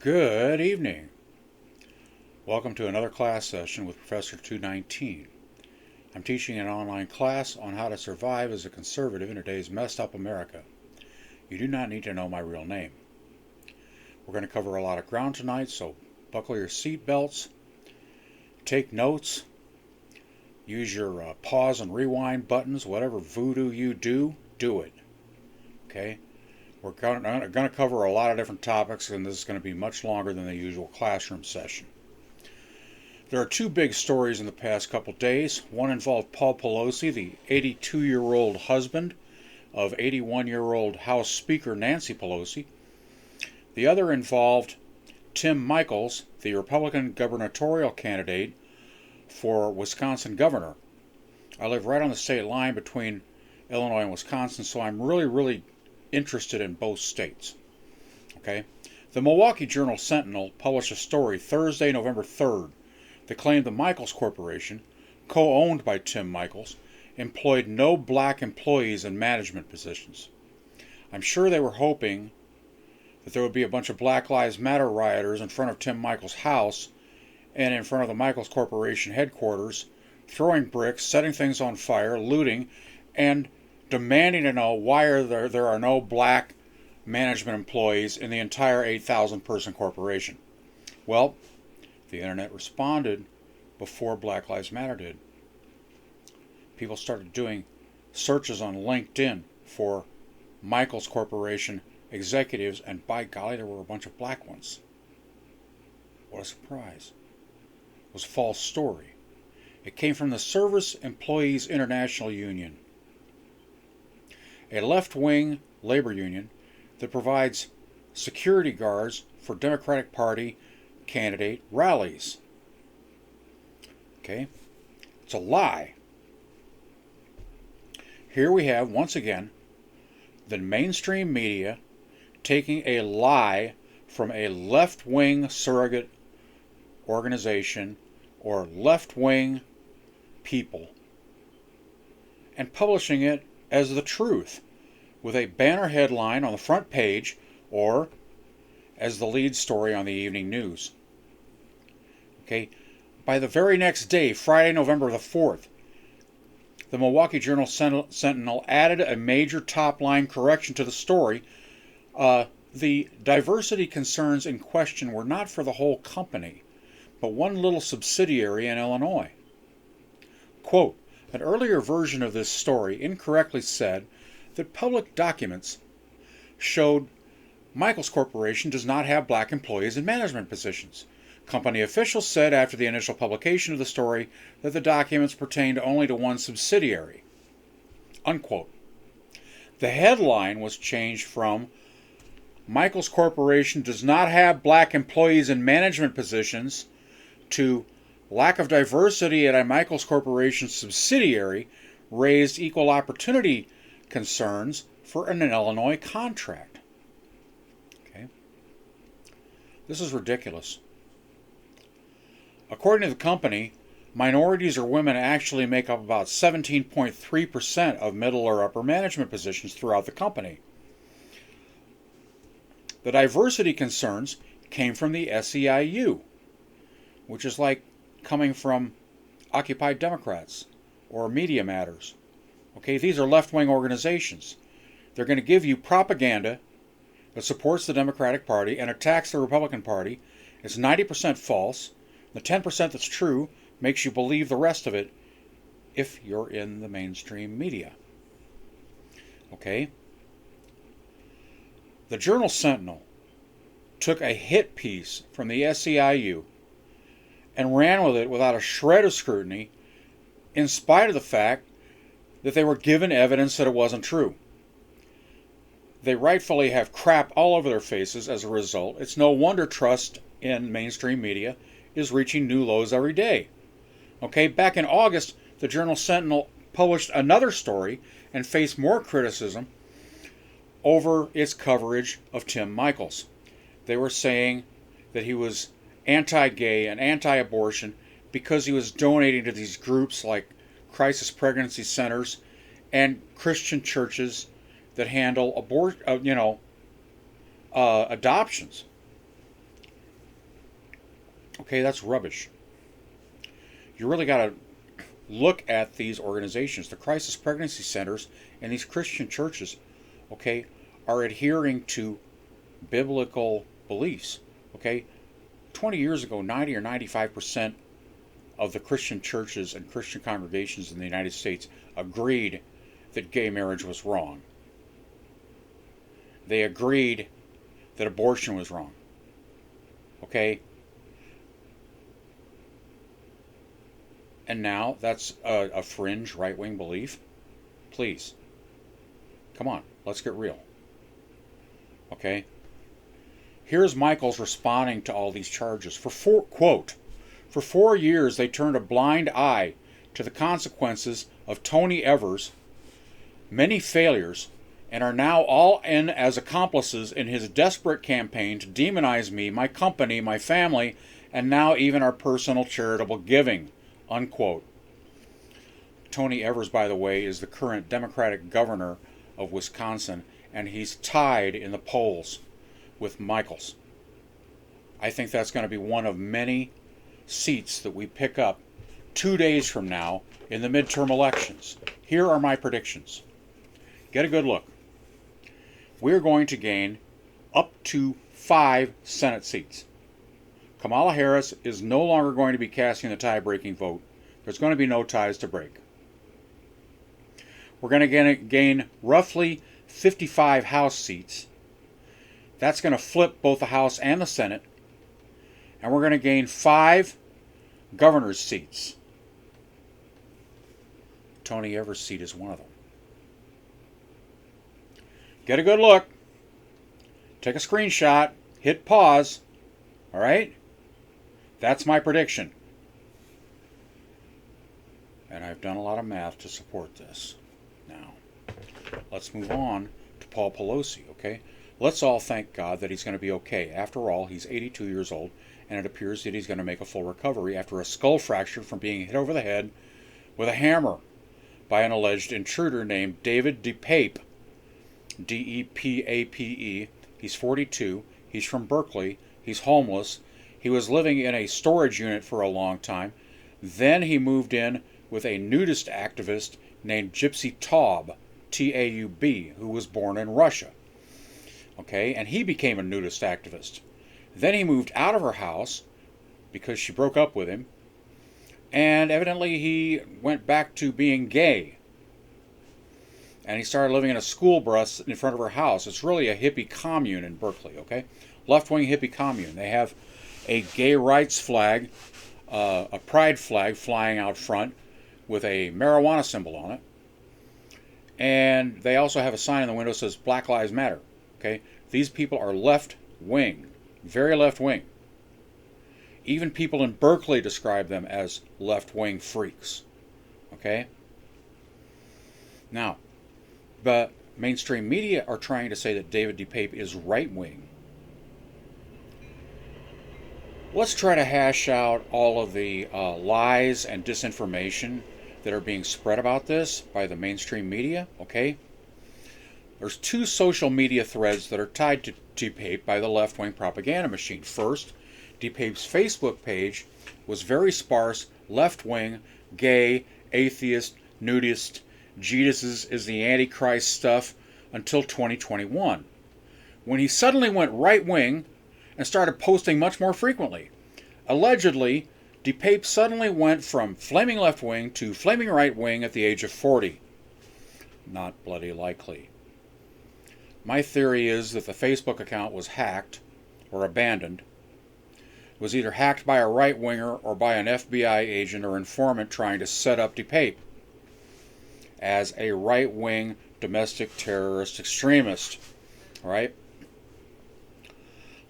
Good evening. Welcome to another class session with Professor 219. I'm teaching an online class on how to survive as a conservative in today's messed up America. You do not need to know my real name. We're going to cover a lot of ground tonight, so buckle your seat belts, take notes, use your pause and rewind buttons, whatever voodoo you do, do it. Okay? We're going to cover a lot of different topics, and this is going to be much longer than the usual classroom session. There are two big stories in the past couple days. One involved Paul Pelosi, the 82-year-old husband of 81-year-old House Speaker Nancy Pelosi. The other involved Tim Michels, the Republican gubernatorial candidate for Wisconsin governor. I live right on the state line between Illinois and Wisconsin, so I'm really interested in both states. Okay? The Milwaukee Journal-Sentinel published a story Thursday, November 3rd that claimed the Michels Corporation, co-owned by Tim Michels, employed no black employees in management positions. I'm sure they were hoping that there would be a bunch of Black Lives Matter rioters in front of Tim Michels' house and in front of the Michels Corporation headquarters, throwing bricks, setting things on fire, looting, and demanding to know why there are no black management employees in the entire 8,000-person corporation. Well, the internet responded before Black Lives Matter did. People started doing searches on LinkedIn for Michels Corporation executives, and by golly, there were a bunch of black ones. What a surprise. It was a false story. It came from the Service Employees International Union, a left-wing labor union that provides security guards for Democratic Party candidate rallies. Okay? It's a lie. Here we have, once again, the mainstream media taking a lie from a left-wing surrogate organization or left-wing people and publishing it as the truth with a banner headline on the front page or as the lead story on the evening news. Okay, by the very next day, Friday, November the 4th, the Milwaukee Journal-Sentinel added a major top-line correction to the story. The diversity concerns in question were not for the whole company, but one little subsidiary in Illinois. Quote, an earlier version of this story incorrectly said that public documents showed Michels Corporation does not have black employees in management positions. Company officials said after the initial publication of the story that the documents pertained only to one subsidiary. Unquote. The headline was changed from Michels Corporation does not have black employees in management positions to lack of diversity at a Michels Corporation subsidiary raised equal opportunity concerns for an Illinois contract. Okay. This is ridiculous. According to the company, minorities or women actually make up about 17.3% of middle or upper management positions throughout the company. The diversity concerns came from the SEIU, which is like coming from Occupy Democrats or Media Matters. Okay, these are left-wing organizations. They're going to give you propaganda that supports the Democratic Party and attacks the Republican Party. It's 90% false. The 10% that's true makes you believe the rest of it if you're in the mainstream media. Okay? The Journal-Sentinel took a hit piece from the SEIU and ran with it without a shred of scrutiny, in spite of the fact that they were given evidence that it wasn't true. They rightfully have crap all over their faces as a result. It's no wonder trust in mainstream media is reaching new lows every day. Okay, back in August, the Journal-Sentinel published another story and faced more criticism over its coverage of Tim Michels. They were saying that he was anti-gay and anti-abortion because he was donating to these groups like crisis pregnancy centers and Christian churches that handle adoptions. Okay, that's rubbish. You really got to look at these organizations. The crisis pregnancy centers and these Christian churches, okay, are adhering to biblical beliefs. Okay, 20 years ago, 90 or 95% of the Christian churches and Christian congregations in the United States agreed that gay marriage was wrong. They agreed that abortion was wrong. Okay? And now that's a fringe right-wing belief? Please. Come on, let's get real. Okay? Here's Michels responding to all these charges. For 4 years they turned a blind eye to the consequences of Tony Evers' many failures and are now all in as accomplices in his desperate campaign to demonize me, my company, my family, and now even our personal charitable giving, unquote. Tony Evers, by the way, is the current Democratic governor of Wisconsin, and he's tied in the polls with Michels. I think that's going to be one of many seats that we pick up 2 days from now in the midterm elections. Here are my predictions. Get a good look. We're going to gain up to 5 Senate seats. Kamala Harris is no longer going to be casting the tie-breaking vote. There's going to be no ties to break. We're going to gain roughly 55 House seats. That's going to flip both the House and the Senate. And we're going to gain 5 governor's seats. Tony Evers' seat is one of them. Get a good look. Take a screenshot. Hit pause. All right? That's my prediction. And I've done a lot of math to support this. Now, let's move on to Paul Pelosi, okay? Let's all thank God that he's going to be okay. After all, he's 82 years old, and it appears that he's going to make a full recovery after a skull fracture from being hit over the head with a hammer by an alleged intruder named David DePape. D-E-P-A-P-E. He's 42. He's from Berkeley. He's homeless. He was living in a storage unit for a long time. Then he moved in with a nudist activist named Gypsy Taub, T-A-U-B, who was born in Russia. Okay, and he became a nudist activist. Then he moved out of her house because she broke up with him, and evidently he went back to being gay. And he started living in a school bus in front of her house. It's really a hippie commune in Berkeley, okay? Left-wing hippie commune. They have a gay rights flag, a pride flag flying out front with a marijuana symbol on it. And they also have a sign in the window that says Black Lives Matter, okay? These people are left-wing, very left-wing. Even people in Berkeley describe them as left-wing freaks, okay? Now, but mainstream media are trying to say that David DePape is right-wing. Let's try to hash out all of the lies and disinformation that are being spread about this by the mainstream media, okay? There's 2 social media threads that are tied to DePape by the left-wing propaganda machine. First, DePape's Facebook page was very sparse, left-wing, gay, atheist, nudist, Jesus is the Antichrist stuff until 2021, when he suddenly went right-wing and started posting much more frequently. Allegedly, DePape suddenly went from flaming left-wing to flaming right-wing at the age of 40. Not bloody likely. My theory is that the Facebook account was hacked or abandoned. It was either hacked by a right-winger or by an FBI agent or informant trying to set up DePape as a right-wing domestic terrorist extremist. All right?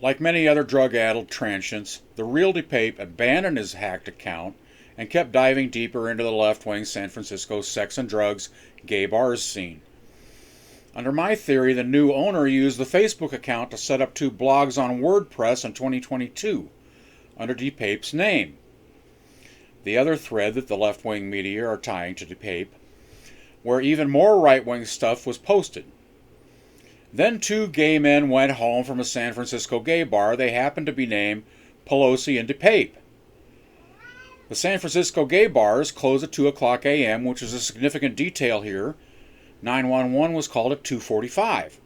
Like many other drug-addled transients, the real DePape abandoned his hacked account and kept diving deeper into the left-wing San Francisco sex and drugs gay bars scene. Under my theory, the new owner used the Facebook account to set up 2 blogs on WordPress in 2022 under DePape's name. The other thread that the left-wing media are tying to DePape, where even more right-wing stuff was posted. Then 2 gay men went home from a San Francisco gay bar. They happened to be named Pelosi and DePape. The San Francisco gay bars close at 2 o'clock a.m., which is a significant detail here. 911 was called at 2:45.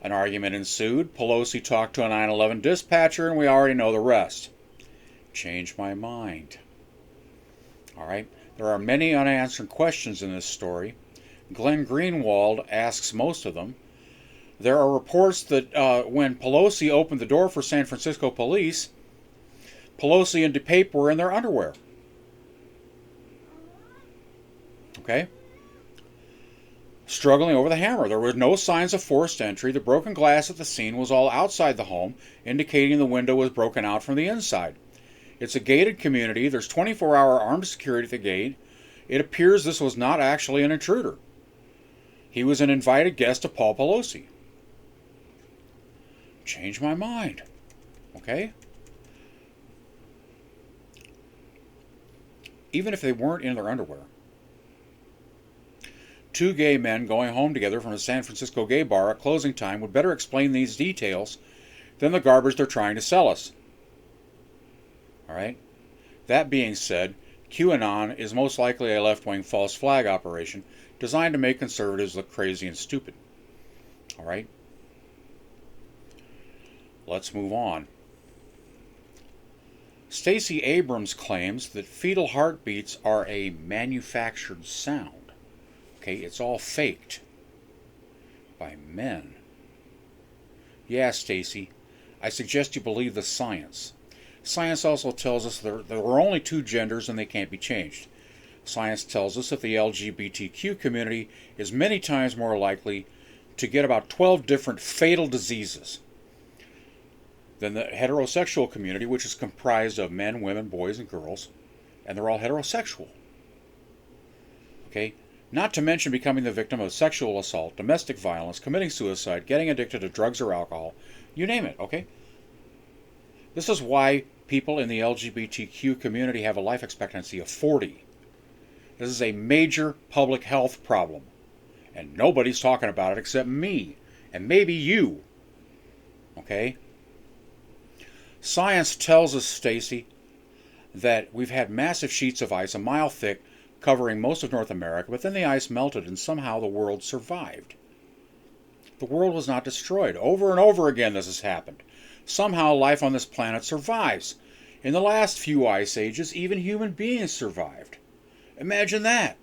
An argument ensued. Pelosi talked to a 911 dispatcher, and we already know the rest. Changed my mind. All right. There are many unanswered questions in this story. Glenn Greenwald asks most of them. There are reports that when Pelosi opened the door for San Francisco police, Pelosi and DePape were in their underwear. Okay? Struggling over the hammer. There were no signs of forced entry. The broken glass at the scene was all outside the home, indicating the window was broken out from the inside. It's a gated community. There's 24-hour armed security at the gate. It appears this was not actually an intruder. He was an invited guest of Paul Pelosi. Changed my mind. Okay? Even if they weren't in their underwear. Two gay men going home together from a San Francisco gay bar at closing time would better explain these details than the garbage they're trying to sell us. All right? That being said, QAnon is most likely a left-wing false flag operation designed to make conservatives look crazy and stupid. All right? Let's move on. Stacey Abrams claims that fetal heartbeats are a manufactured sound. Okay, it's all faked by men. Yeah, Stacey, I suggest you believe the science. Science also tells us there are only two genders and they can't be changed. Science tells us that the LGBTQ community is many times more likely to get about 12 different fatal diseases than the heterosexual community, which is comprised of men, women, boys, and girls, and they're all heterosexual. Okay? Not to mention becoming the victim of sexual assault, domestic violence, committing suicide, getting addicted to drugs or alcohol, you name it, okay? This is why people in the LGBTQ community have a life expectancy of 40. This is a major public health problem, and nobody's talking about it except me, and maybe you, okay? Science tells us, Stacey, that we've had massive sheets of ice a mile thick covering most of North America, but then the ice melted and somehow the world survived. The world was not destroyed. Over and over again this has happened. Somehow life on this planet survives. In the last few ice ages, even human beings survived. Imagine that.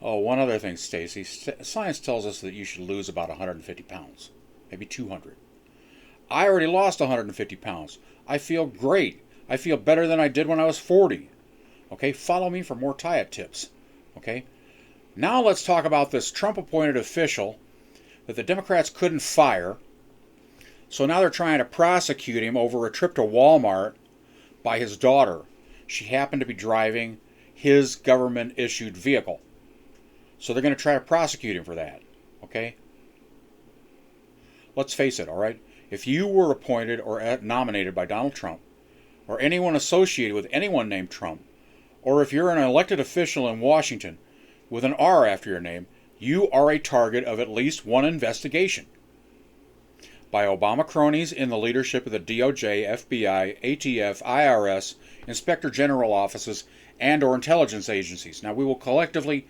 Oh, one other thing, Stacey. Science tells us that you should lose about 150 pounds, maybe 200. I already lost 150 pounds. I feel great. I feel better than I did when I was 40. Okay, follow me for more diet tips. Okay, now let's talk about this Trump-appointed official that the Democrats couldn't fire. So now they're trying to prosecute him over a trip to Walmart by his daughter. She happened to be driving his government-issued vehicle. So they're going to try to prosecute him for that. Okay? Let's face it, all right? If you were appointed or nominated by Donald Trump, or anyone associated with anyone named Trump, or if you're an elected official in Washington with an R after your name, you are a target of at least one investigation by Obama cronies in the leadership of the DOJ, FBI, ATF, IRS, Inspector General offices, and or intelligence agencies. Now, we will collectively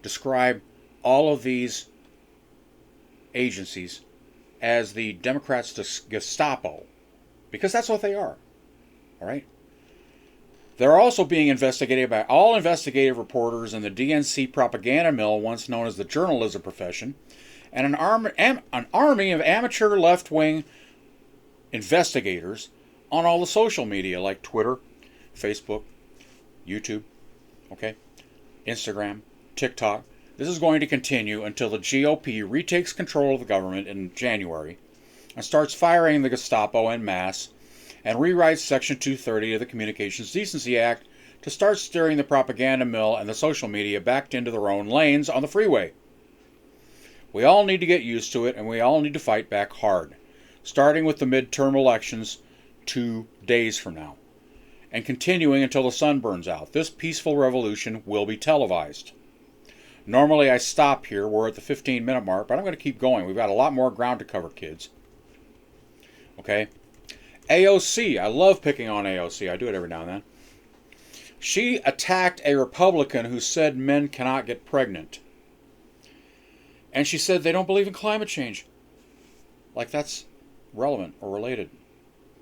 describe all of these agencies as the Democrats' Gestapo, because that's what they are. All right? They're also being investigated by all investigative reporters in the DNC propaganda mill, once known as the journalism profession, and an army of amateur left-wing investigators on all the social media like Twitter, Facebook, YouTube, okay, Instagram, TikTok. This is going to continue until the GOP retakes control of the government in January and starts firing the Gestapo en masse and rewrites Section 230 of the Communications Decency Act to start steering the propaganda mill and the social media back into their own lanes on the freeway. We all need to get used to it, and we all need to fight back hard, starting with the midterm elections 2 days from now, and continuing until the sun burns out. This peaceful revolution will be televised. Normally I stop here. We're at the 15-minute mark, but I'm going to keep going. We've got a lot more ground to cover, kids. Okay? AOC. I love picking on AOC. I do it every now and then. She attacked a Republican who said men cannot get pregnant. And she said they don't believe in climate change. Like that's relevant or related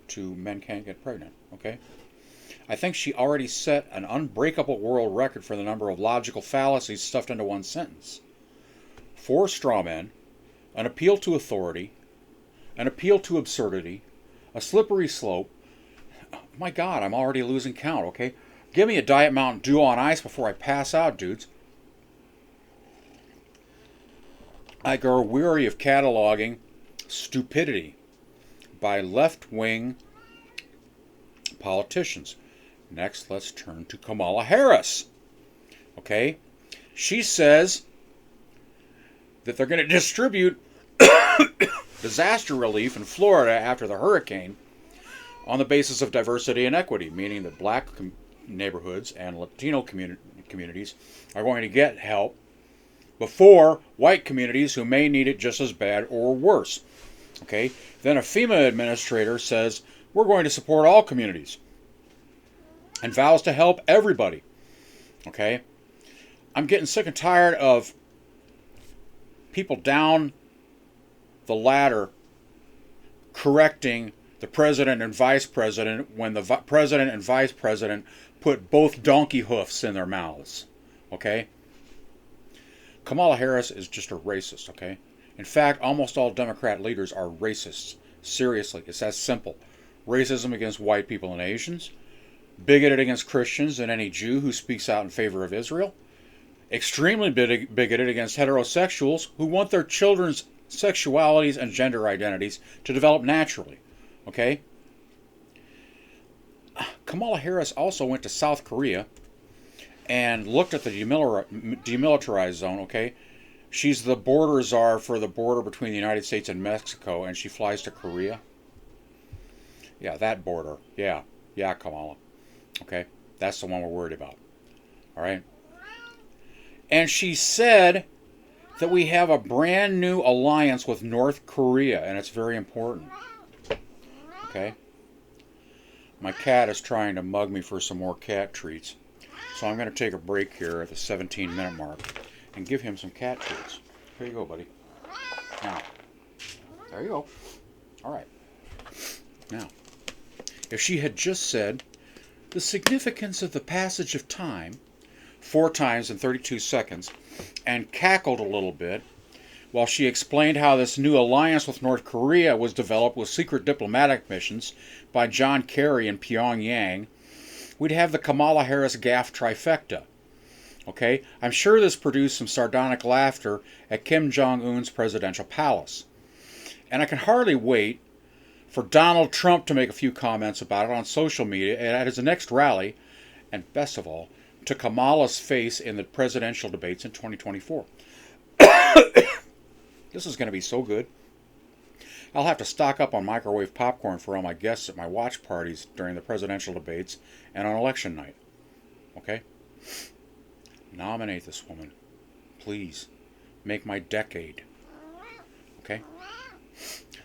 to men can't get pregnant, okay? I think she already set an unbreakable world record for the number of logical fallacies stuffed into one sentence. 4 straw men, an appeal to authority, an appeal to absurdity, a slippery slope. My God, I'm already losing count, okay? Give me a Diet Mountain Dew on ice before I pass out, dudes. I grow weary of cataloging stupidity by left-wing politicians. Next, let's turn to Kamala Harris. Okay? She says that they're going to distribute disaster relief in Florida after the hurricane on the basis of diversity and equity, meaning that black neighborhoods and Latino communities are going to get help before white communities who may need it just as bad or worse. Okay? Then a FEMA administrator says, we're going to support all communities and vows to help everybody. Okay? I'm getting sick and tired of people down the ladder correcting the president and vice president when the president and vice president put both donkey hoofs in their mouths. Okay? Kamala Harris is just a racist, okay? In fact, almost all Democrat leaders are racists. Seriously, it's that simple. Racism against white people and Asians, bigoted against Christians and any Jew who speaks out in favor of Israel, extremely bigoted against heterosexuals who want their children's sexualities and gender identities to develop naturally, okay? Kamala Harris also went to South Korea and looked at the demilitarized zone, okay? She's the border czar for the border between the United States and Mexico, and she flies to Korea. Yeah, that border. Yeah, Kamala. Okay, that's the one we're worried about. All right? And she said that we have a brand new alliance with North Korea, and it's very important. Okay? My cat is trying to mug me for some more cat treats. So I'm going to take a break here at the 17-minute mark and give him some cat treats. Here you go, buddy. Now, there you go. All right. Now, if she had just said the significance of the passage of time 4 times in 32 seconds and cackled a little bit while she explained how this new alliance with North Korea was developed with secret diplomatic missions by John Kerry in Pyongyang, we'd have the Kamala Harris gaffe trifecta. Okay? I'm sure this produced some sardonic laughter at Kim Jong-un's presidential palace. And I can hardly wait for Donald Trump to make a few comments about it on social media and at his next rally, and best of all, to Kamala's face in the presidential debates in 2024. This is going to be so good. I'll have to stock up on microwave popcorn for all my guests at my watch parties during the presidential debates and on election night. Okay? Nominate this woman. Please. Make my decade. Okay?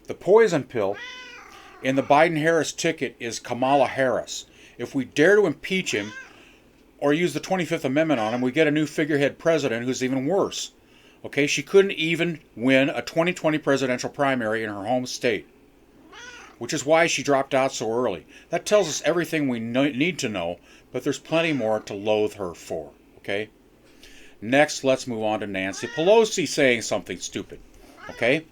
The poison pill in the Biden-Harris ticket is Kamala Harris. If we dare to impeach him or use the 25th Amendment on him, we get a new figurehead president who's even worse. Okay, she couldn't even win a 2020 presidential primary in her home state, which is why she dropped out so early. That tells us everything we need to know, but there's plenty more to loathe her for. Okay? Next, let's move on to Nancy Pelosi saying something stupid. Okay?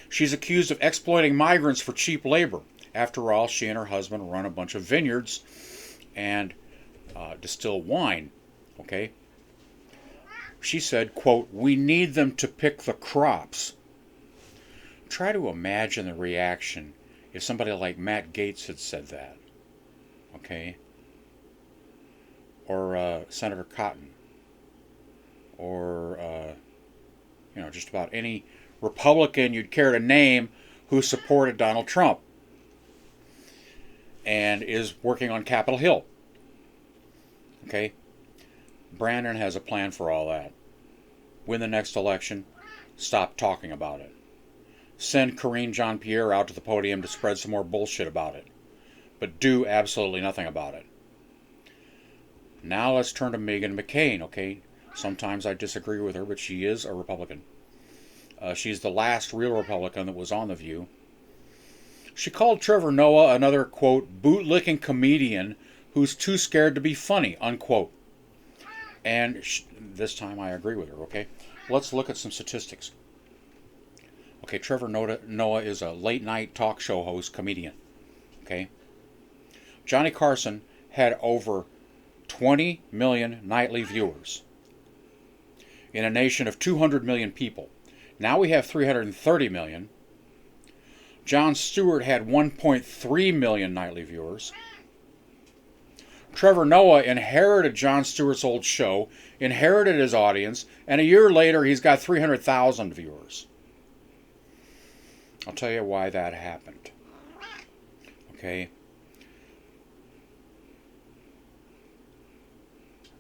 She's accused of exploiting migrants for cheap labor. After all, she and her husband run a bunch of vineyards and distill wine. Okay? She said, quote, "We need them to pick the crops." Try to imagine the reaction if somebody like Matt Gaetz had said that. Okay? Or Senator Cotton. Or, just about any Republican you'd care to name who supported Donald Trump and is working on Capitol Hill. Okay? Brandon has a plan for all that. Win the next election. Stop talking about it. Send Karine Jean-Pierre out to the podium to spread some more bullshit about it. But do absolutely nothing about it. Now let's turn to Meghan McCain, okay? Sometimes I disagree with her, but she is a Republican. She's the last real Republican that was on The View. She called Trevor Noah another, quote, bootlicking comedian who's too scared to be funny, unquote. And this time I agree with her, okay? Let's look at some statistics. Okay, Trevor Noah is a late night talk show host, comedian, okay? Johnny Carson had over 20 million nightly viewers in a nation of 200 million people. Now we have 330 million. Jon Stewart had 1.3 million nightly viewers. Trevor Noah inherited Jon Stewart's old show, inherited his audience, and a year later he's got 300,000 viewers. I'll tell you why that happened. Okay.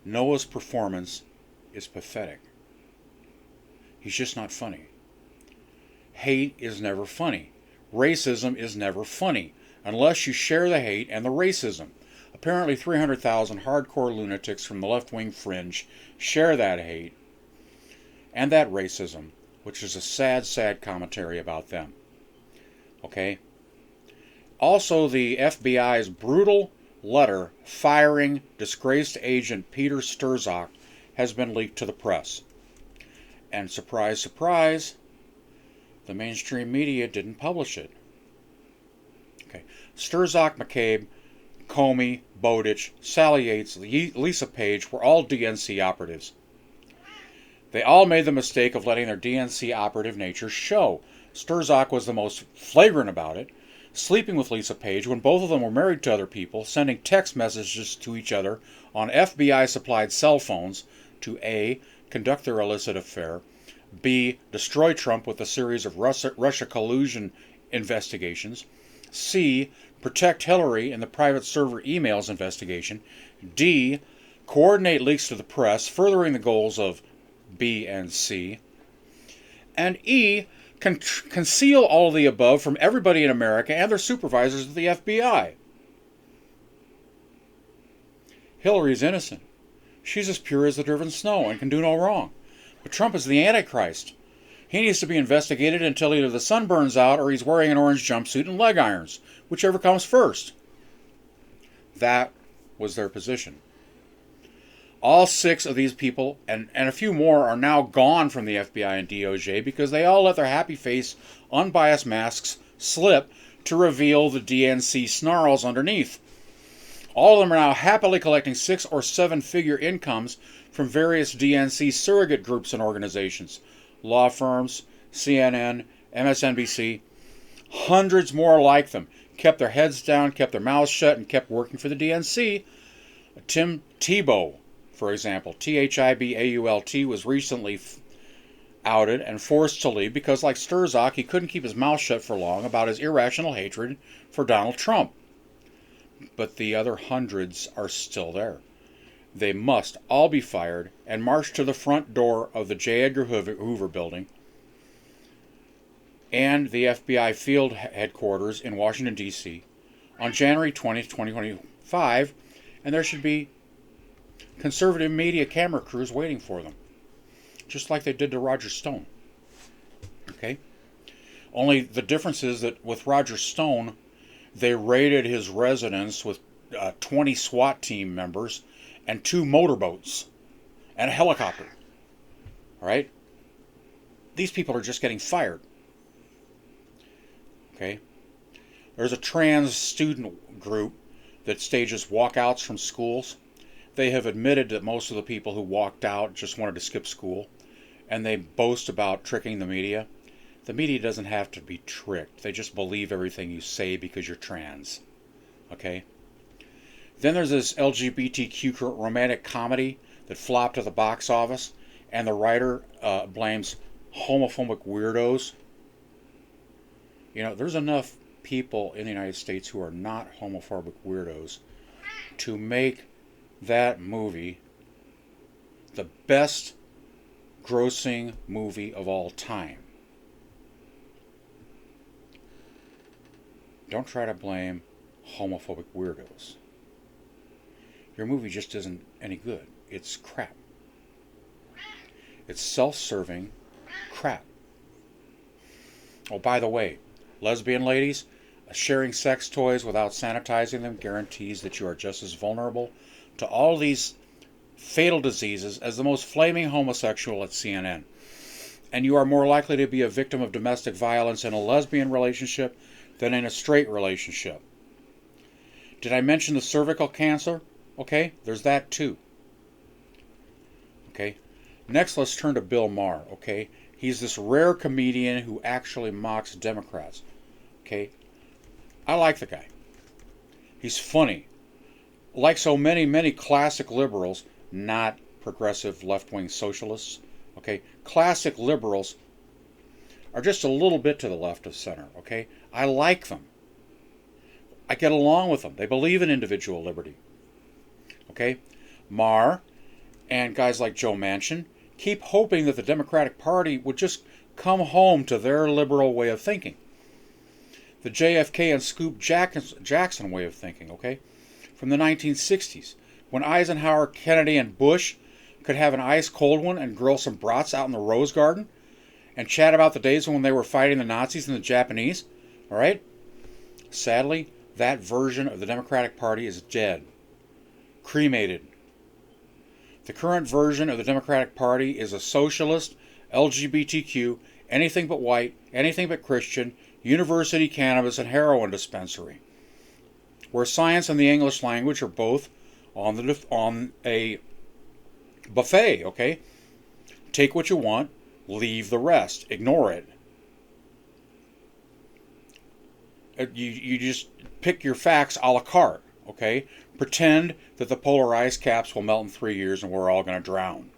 Noah's performance is pathetic. He's just not funny. Hate is never funny. Racism is never funny, unless you share the hate and the racism. Apparently 300,000 hardcore lunatics from the left-wing fringe share that hate and that racism, which is a sad, sad commentary about them. Okay? Also, the FBI's brutal letter firing disgraced agent Peter Strzok has been leaked to the press. And surprise, surprise, the mainstream media didn't publish it. Okay. Strzok, McCabe, Comey, Bowditch, Sally Yates, Lisa Page were all DNC operatives. They all made the mistake of letting their DNC operative nature show. Strzok was the most flagrant about it, sleeping with Lisa Page when both of them were married to other people, sending text messages to each other on FBI-supplied cell phones to A, conduct their illicit affair, B, destroy Trump with a series of Russia collusion investigations, C, protect Hillary in the private server emails investigation, D, coordinate leaks to the press, furthering the goals of B and C, and E, conceal all of the above from everybody in America and their supervisors at the FBI. Hillary's innocent. She's as pure as the driven snow and can do no wrong. But Trump is the Antichrist. He needs to be investigated until either the sun burns out or he's wearing an orange jumpsuit and leg irons, whichever comes first. That was their position. All 6 of these people, and a few more, are now gone from the FBI and DOJ because they all let their happy face, unbiased masks slip to reveal the DNC snarls underneath. All of them are now happily collecting 6 or 7-figure incomes from various DNC surrogate groups and organizations, law firms, CNN, MSNBC, hundreds more like them, kept their heads down, kept their mouths shut, and kept working for the DNC. Tim Tebow, for example, Thibault, was recently outed and forced to leave because, like Strzok, he couldn't keep his mouth shut for long about his irrational hatred for Donald Trump. But the other hundreds are still there. They must all be fired and march to the front door of the J. Edgar Hoover building and the FBI field headquarters in Washington, D.C. on January 20th, 2025, and there should be conservative media camera crews waiting for them, just like they did to Roger Stone. Okay? Only the difference is that with Roger Stone, they raided his residence with 20 SWAT team members and 2 motorboats and a helicopter. All right? These people are just getting fired. Okay? There's a trans student group that stages walkouts from schools. They have admitted that most of the people who walked out just wanted to skip school, and they boast about tricking the media. The media doesn't have to be tricked. They just believe everything you say because you're trans. Okay? Then there's this LGBTQ romantic comedy that flopped at the box office, and the writer blames homophobic weirdos. You know, there's enough people in the United States who are not homophobic weirdos to make that movie the best grossing movie of all time. Don't try to blame homophobic weirdos. your movie just isn't any good. It's crap. It's self-serving crap. Oh, by the way, lesbian ladies, sharing sex toys without sanitizing them guarantees that you are just as vulnerable to all these fatal diseases as the most flaming homosexual at CNN. And you are more likely to be a victim of domestic violence in a lesbian relationship than in a straight relationship. Did I mention the cervical cancer? Okay, there's that too. Okay, next let's turn to Bill Maher. Okay, he's this rare comedian who actually mocks Democrats. Okay, I like the guy. He's funny. Like so many classic liberals, not progressive left-wing socialists. Okay, classic liberals are just a little bit to the left of center. Okay, I like them. I get along with them. They believe in individual liberty. Okay, Maher and guys like Joe Manchin keep hoping that the Democratic Party would just come home to their liberal way of thinking. The JFK and Scoop Jackson way of thinking, okay? From the 1960s, when Eisenhower, Kennedy, and Bush could have an ice-cold one and grill some brats out in the Rose Garden and chat about the days when they were fighting the Nazis and the Japanese, all right? Sadly, that version of the Democratic Party is dead. Cremated. The current version of the Democratic Party is a socialist, LGBTQ, anything but white, anything but Christian, university cannabis and heroin dispensary, where science and the English language are both on a buffet, okay? Take what you want, leave the rest, ignore it. You just pick your facts a la carte, okay? Pretend that the polar ice caps will melt in 3 years and we're all going to drown.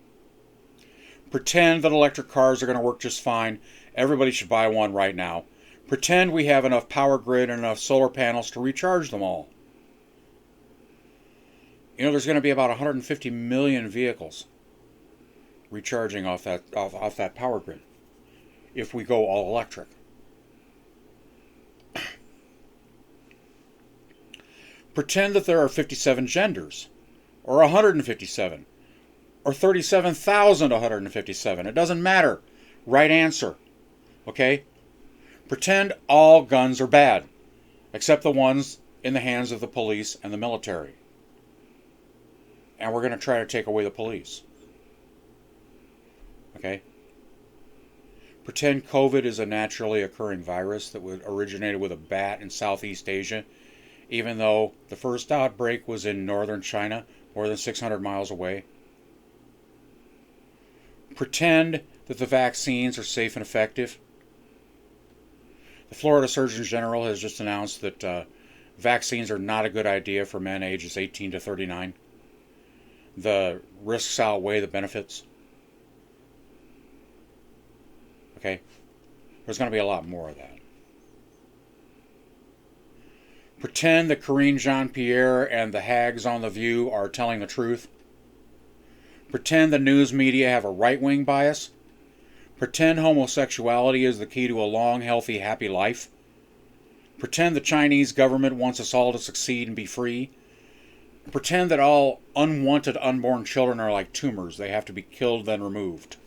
Pretend that electric cars are going to work just fine. Everybody should buy one right now. Pretend we have enough power grid and enough solar panels to recharge them all. You know, there's going to be about 150 million vehicles recharging off that power grid if we go all electric. Pretend that there are 57 genders, or 157, or 37,157. It doesn't matter. Right answer. Okay? Pretend all guns are bad, except the ones in the hands of the police and the military. And we're going to try to take away the police. Okay? Pretend COVID is a naturally occurring virus that originated with a bat in Southeast Asia, even though the first outbreak was in northern China, more than 600 miles away. Pretend that the vaccines are safe and effective. The Florida Surgeon General has just announced that vaccines are not a good idea for men ages 18 to 39. The risks outweigh the benefits. Okay? There's going to be a lot more of that. Pretend that Karine Jean-Pierre and the hags on The View are telling the truth. Pretend the news media have a right-wing bias. Pretend homosexuality is the key to a long, healthy, happy life. Pretend the Chinese government wants us all to succeed and be free. Pretend that all unwanted unborn children are like tumors. They have to be killed, then removed.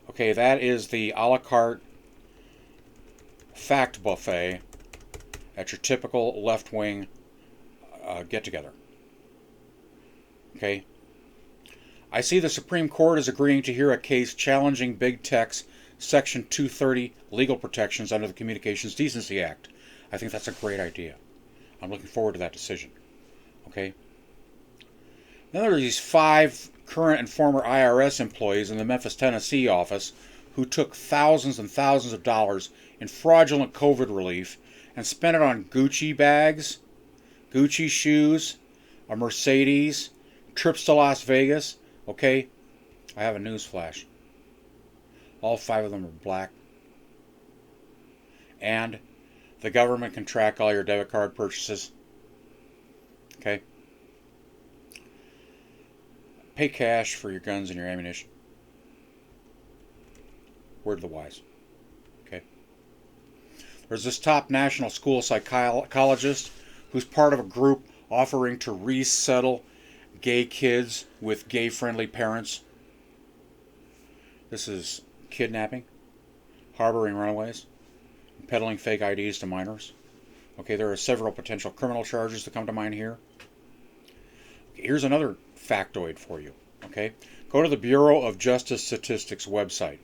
Okay, that is the a la carte fact buffet at your typical left-wing get-together. Okay? I see the Supreme Court is agreeing to hear a case challenging Big Tech's Section 230 legal protections under the Communications Decency Act. I think that's a great idea. I'm looking forward to that decision. Okay? Then there are these 5 current and former IRS employees in the Memphis, Tennessee office who took thousands and thousands of dollars in fraudulent COVID relief and spent it on Gucci bags, Gucci shoes, a Mercedes, trips to Las Vegas. Okay? I have a news flash. All 5 of them are black. And the government can track all your debit card purchases. Okay? Pay cash for your guns and your ammunition. Word of the wise. Okay? There's this top national school psychologist who's part of a group offering to resettle gay kids with gay-friendly parents. This is kidnapping, harboring runaways, peddling fake IDs to minors. Okay, there are several potential criminal charges that come to mind here. Here's another factoid for you. Okay, go to the Bureau of Justice Statistics website.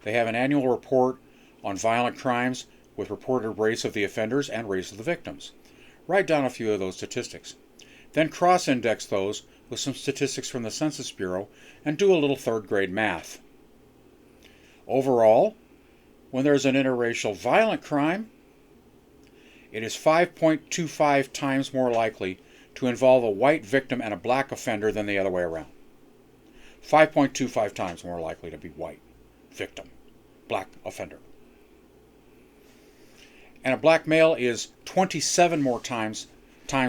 They have an annual report on violent crimes with reported race of the offenders and race of the victims. Write down a few of those statistics. Then cross-index those with some statistics from the Census Bureau and do a little third-grade math. Overall, when there's an interracial violent crime, it is 5.25 times more likely to involve a white victim and a black offender than the other way around. 5.25 times more likely to be white victim, black offender. And a black male is 27 more times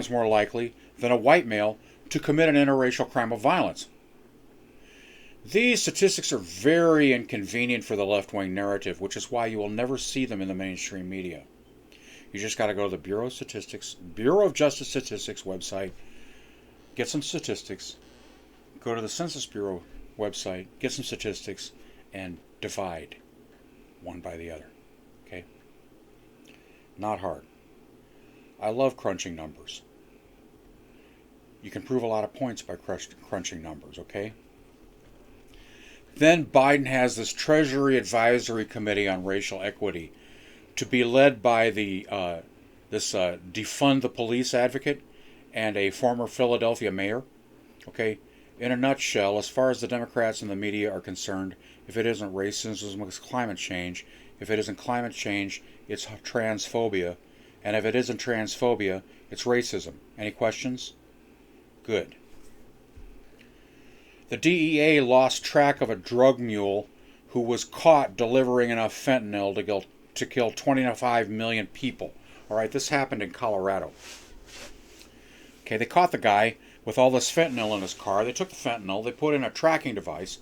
more likely than a white male to commit an interracial crime of violence. These statistics are very inconvenient for the left-wing narrative, which is why you will never see them in the mainstream media. You just got to go to the Bureau of Justice Statistics website, get some statistics, go to the Census Bureau website, get some statistics, and divide one by the other. Okay? Not hard. I love crunching numbers. You can prove a lot of points by crunching numbers, okay? Then Biden has this Treasury Advisory Committee on Racial Equity to be led by this defund the police advocate and a former Philadelphia mayor. Okay, in a nutshell, as far as the Democrats and the media are concerned, if it isn't racism, it's climate change. If it isn't climate change, it's transphobia. And if it isn't transphobia, it's racism. Any questions? Good. The DEA lost track of a drug mule who was caught delivering enough fentanyl to kill 25 million people. All right, this happened in Colorado. Okay, they caught the guy with all this fentanyl in his car. They took the fentanyl, they put in a tracking device,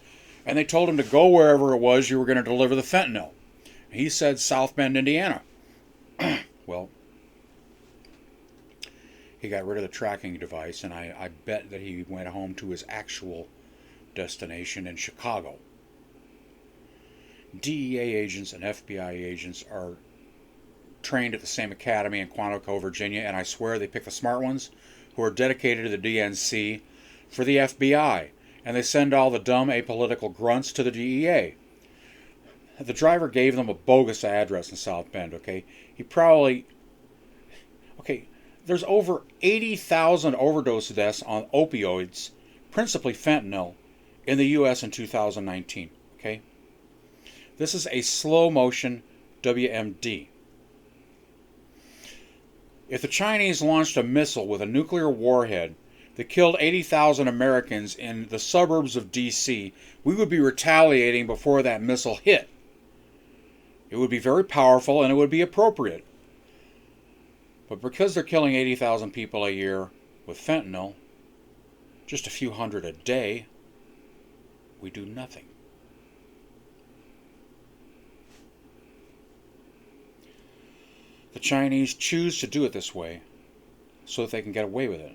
and they told him to go wherever it was you were going to deliver the fentanyl. He said South Bend, Indiana. Well, he got rid of the tracking device, and I bet that he went home to his actual destination in Chicago. DEA agents and FBI agents are trained at the same academy in Quantico, Virginia, and I swear they pick the smart ones who are dedicated to the DNC for the FBI, and they send all the dumb apolitical grunts to the DEA. The driver gave them a bogus address in South Bend, okay? There's over 80,000 overdose deaths on opioids, principally fentanyl, in the U.S. in 2019, okay? This is a slow-motion WMD. If the Chinese launched a missile with a nuclear warhead that killed 80,000 Americans in the suburbs of D.C., we would be retaliating before that missile hit. It would be very powerful and it would be appropriate. But because they're killing 80,000 people a year with fentanyl, just a few hundred a day, we do nothing. The Chinese choose to do it this way so that they can get away with it.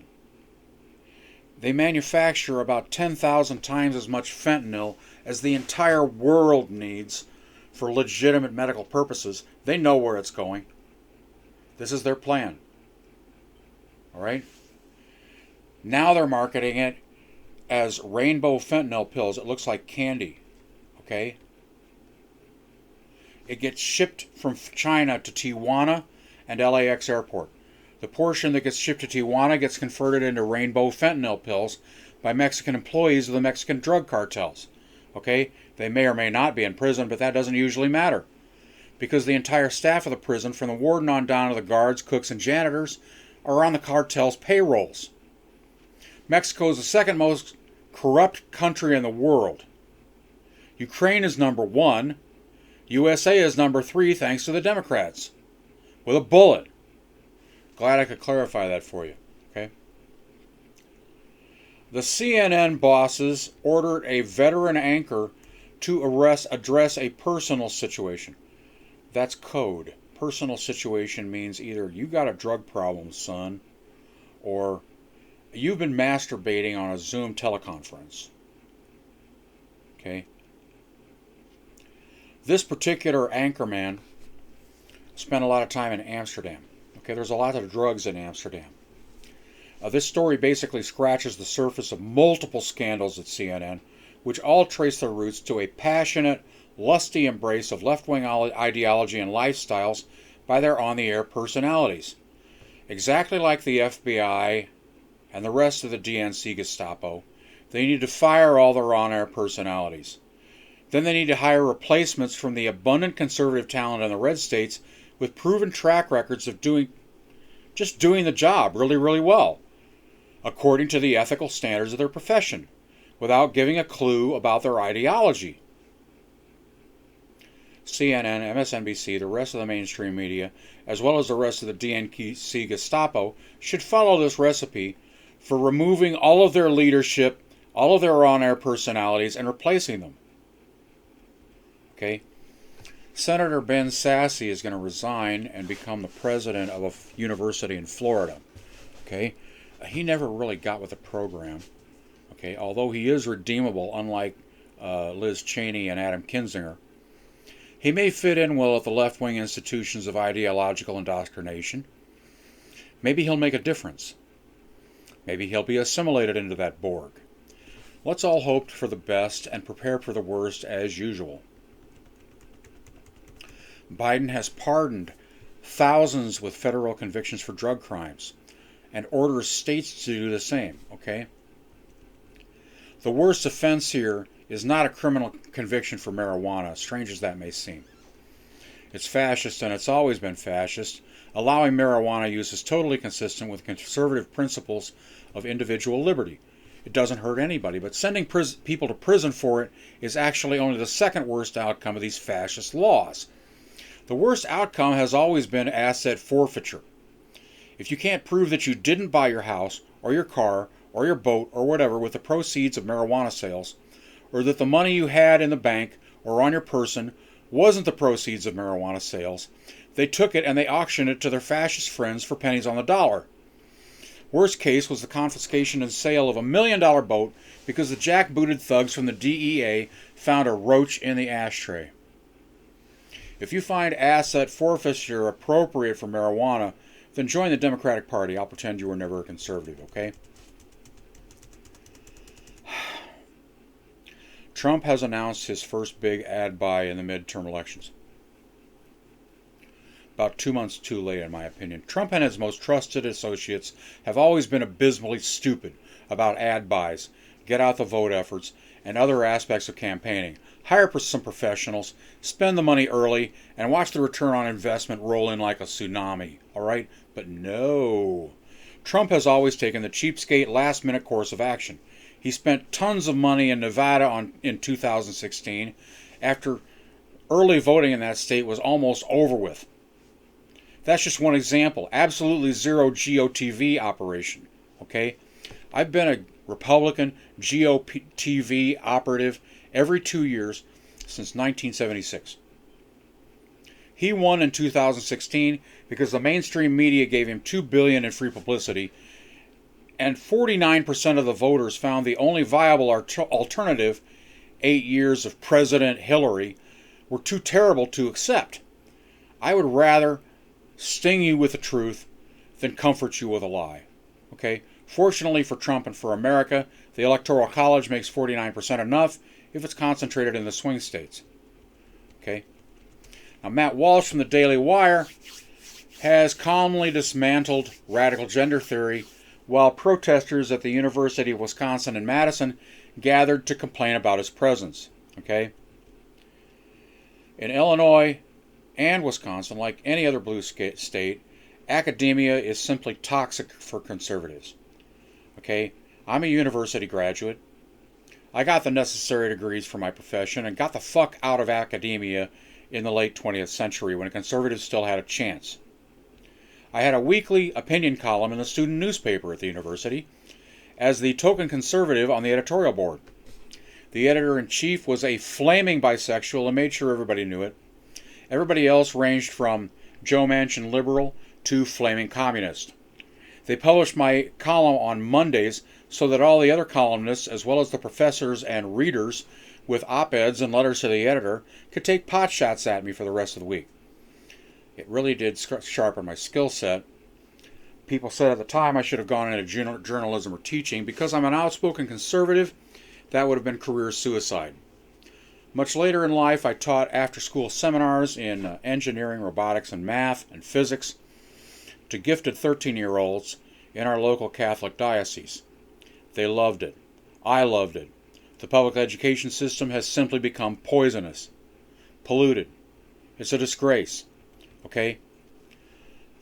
They manufacture about 10,000 times as much fentanyl as the entire world needs for legitimate medical purposes. They know where it's going. This is their plan. All right? Now they're marketing it as rainbow fentanyl pills. It looks like candy. Okay? It gets shipped from China to Tijuana and LAX airport. The portion that gets shipped to Tijuana gets converted into rainbow fentanyl pills by Mexican employees of the Mexican drug cartels. Okay? They may or may not be in prison, but that doesn't usually matter, because the entire staff of the prison, from the warden on down to the guards, cooks, and janitors, are on the cartel's payrolls. Mexico is the second most corrupt country in the world. Ukraine is number 1. USA is number 3, thanks to the Democrats. With a bullet. Glad I could clarify that for you. Okay? The CNN bosses ordered a veteran anchor to address a personal situation. That's code. Personal situation means either you got a drug problem, son, or you've been masturbating on a Zoom teleconference. Okay. This particular anchorman spent a lot of time in Amsterdam. Okay, there's a lot of drugs in Amsterdam. This story basically scratches the surface of multiple scandals at CNN, which all trace their roots to a passionate, lusty embrace of left-wing ideology and lifestyles by their on-the-air personalities. Exactly like the FBI and the rest of the DNC Gestapo, they need to fire all their on-air personalities. Then they need to hire replacements from the abundant conservative talent in the red states with proven track records of doing the job really, really well, according to the ethical standards of their profession, without giving a clue about their ideology. CNN, MSNBC, the rest of the mainstream media, as well as the rest of the DNC Gestapo, should follow this recipe for removing all of their leadership, all of their on-air personalities, and replacing them. Okay? Senator Ben Sasse is going to resign and become the president of a university in Florida. Okay? He never really got with the program. Okay? Although he is redeemable, unlike Liz Cheney and Adam Kinzinger. He may fit in well at the left-wing institutions of ideological indoctrination. Maybe he'll make a difference. Maybe he'll be assimilated into that Borg. Let's all hope for the best and prepare for the worst as usual. Biden has pardoned thousands with federal convictions for drug crimes and orders states to do the same, okay? The worst offense here is not a criminal conviction for marijuana, strange as that may seem. It's fascist, and it's always been fascist. Allowing marijuana use is totally consistent with conservative principles of individual liberty. It doesn't hurt anybody, but sending people to prison for it is actually only the second worst outcome of these fascist laws. The worst outcome has always been asset forfeiture. If you can't prove that you didn't buy your house, or your car, or your boat, or whatever with the proceeds of marijuana sales, or that the money you had in the bank or on your person wasn't the proceeds of marijuana sales, they took it and they auctioned it to their fascist friends for pennies on the dollar. Worst case was the confiscation and sale of $1 million boat because the jackbooted thugs from the DEA found a roach in the ashtray. If you find asset forfeiture appropriate for marijuana, then join the Democratic Party. I'll pretend you were never a conservative, okay? Trump has announced his first big ad buy in the midterm elections. About 2 months too late, in my opinion. Trump and his most trusted associates have always been abysmally stupid about ad buys, get out the vote efforts, and other aspects of campaigning. Hire some professionals, spend the money early, and watch the return on investment roll in like a tsunami, all right? But no. Trump has always taken the cheapskate last-minute course of action. He spent tons of money in Nevada in 2016 after early voting in that state was almost over with. That's just one example. Absolutely zero GOTV operation. Okay? I've been a Republican GOTV operative every 2 years since 1976. He won in 2016 because the mainstream media gave him $2 billion in free publicity, and 49% of the voters found the only viable alternative, 8 years of President Hillary, were too terrible to accept. I would rather sting you with the truth than comfort you with a lie. Okay? Fortunately for Trump and for America, the Electoral College makes 49% enough if it's concentrated in the swing states. Okay? Now, Matt Walsh from the Daily Wire has calmly dismantled radical gender theory while protesters at the University of Wisconsin in Madison gathered to complain about his presence. Okay? In Illinois and Wisconsin, like any other blue state, academia is simply toxic for conservatives. Okay? I'm a university graduate. I got the necessary degrees for my profession and got the fuck out of academia in the late 20th century when conservatives still had a chance. I had a weekly opinion column in the student newspaper at the university as the token conservative on the editorial board. The editor-in-chief was a flaming bisexual and made sure everybody knew it. Everybody else ranged from Joe Manchin liberal to flaming communist. They published my column on Mondays so that all the other columnists, as well as the professors and readers with op-eds and letters to the editor, could take pot shots at me for the rest of the week. It really did sharpen my skill set. People said at the time I should have gone into journalism or teaching. Because I'm an outspoken conservative, that would have been career suicide. Much later in life, I taught after-school seminars in engineering, robotics, and math and physics to gifted 13-year-olds in our local Catholic diocese. They loved it. I loved it. The public education system has simply become poisonous, polluted. It's a disgrace. Okay?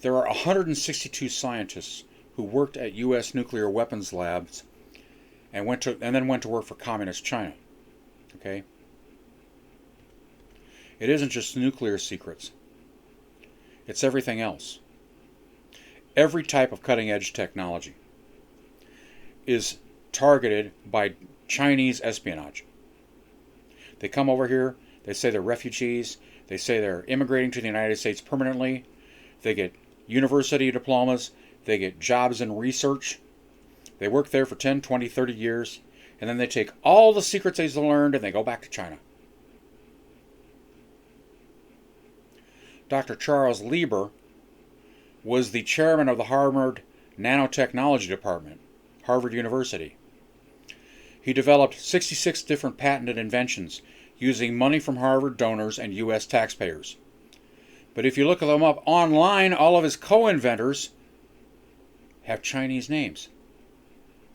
There are 162 scientists who worked at U.S. nuclear weapons labs and then went to work for communist China. Okay? It isn't just nuclear secrets. It's everything else. Every type of cutting-edge technology is targeted by Chinese espionage. They come over here, they say they're refugees, they say they're immigrating to the United States permanently, they get university diplomas, they get jobs in research, they work there for 10, 20, 30 years, and then they take all the secrets they've learned and they go back to China. Dr. Charles Lieber was the chairman of the Harvard Nanotechnology Department, Harvard University. He developed 66 different patented inventions using money from Harvard donors and U.S. taxpayers. But if you look them up online, all of his co-inventors have Chinese names.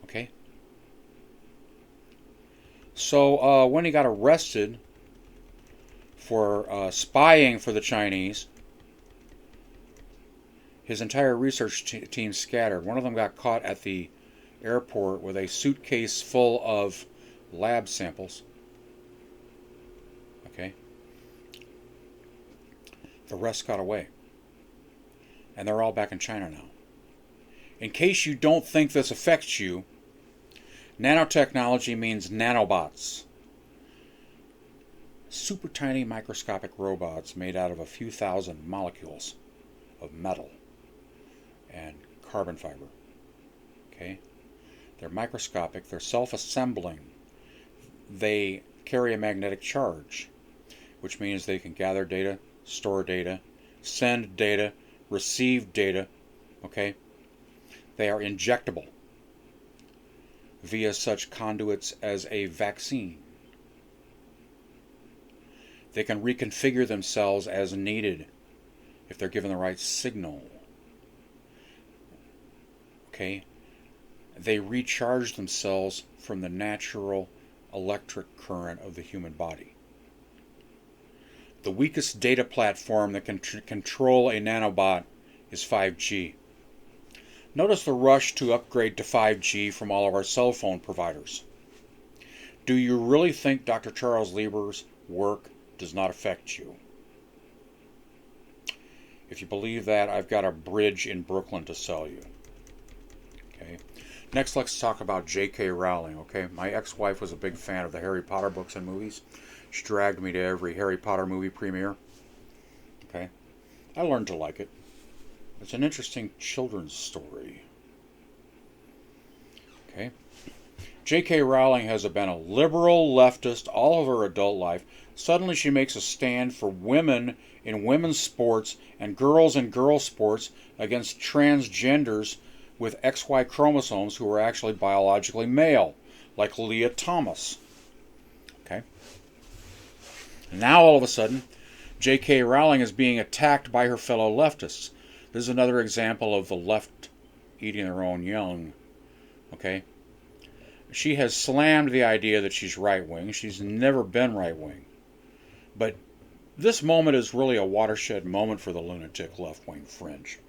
Okay? So when he got arrested for spying for the Chinese, his entire research team scattered. One of them got caught at the airport with a suitcase full of lab samples. Okay? The rest got away. And they're all back in China now. In case you don't think this affects you, nanotechnology means nanobots. Super tiny microscopic robots made out of a few thousand molecules of metal and carbon fiber. Okay? They're microscopic, they're self-assembling. They carry a magnetic charge, which means they can gather data, store data, send data, receive data. Okay? They are injectable via such conduits as a vaccine. They can reconfigure themselves as needed if they're given the right signal. Okay? They recharge themselves from the natural electric current of the human body. The weakest data platform that can control a nanobot is 5G. Notice the rush to upgrade to 5G from all of our cell phone providers. Do you really think Dr. Charles Lieber's work does not affect you? If you believe that, I've got a bridge in Brooklyn to sell you. Okay. Next, let's talk about J.K. Rowling. Okay, my ex-wife was a big fan of the Harry Potter books and movies. She dragged me to every Harry Potter movie premiere. Okay, I learned to like it. It's an interesting children's story. Okay, J.K. Rowling has been a liberal leftist all of her adult life. Suddenly she makes a stand for women in women's sports and girls in girls' sports against transgenders with XY chromosomes who are actually biologically male, like Leah Thomas. Okay? And now all of a sudden, J.K. Rowling is being attacked by her fellow leftists. This is another example of the left eating their own young. Okay? She has slammed the idea that she's right-wing. She's never been right-wing. But this moment is really a watershed moment for the lunatic left-wing fringe.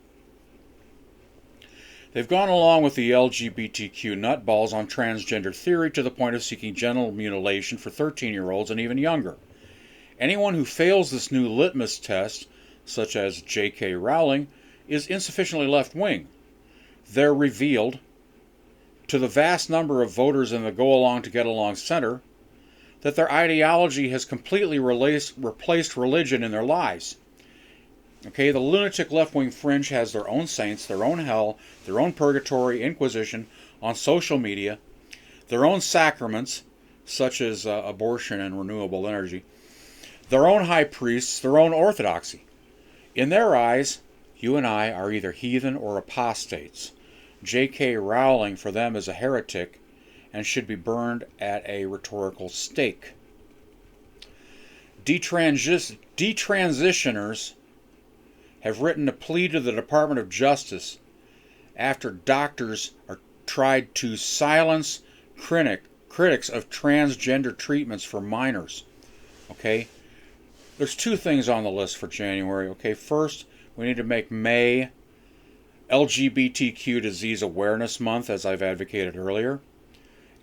They've gone along with the LGBTQ nutballs on transgender theory to the point of seeking genital mutilation for 13-year-olds and even younger. Anyone who fails this new litmus test, such as J.K. Rowling, is insufficiently left-wing. They're revealed to the vast number of voters in the go-along-to-get-along center that their ideology has completely replaced religion in their lives. Okay, the lunatic left-wing fringe has their own saints, their own hell, their own purgatory, inquisition on social media, their own sacraments, such as abortion and renewable energy, their own high priests, their own orthodoxy. In their eyes, you and I are either heathen or apostates. J.K. Rowling for them is a heretic and should be burned at a rhetorical stake. Detransitioners have written a plea to the Department of Justice after doctors are tried to silence critics of transgender treatments for minors. Okay? There's two things on the list for January. Okay, first, we need to make May LGBTQ Disease Awareness Month, as I've advocated earlier.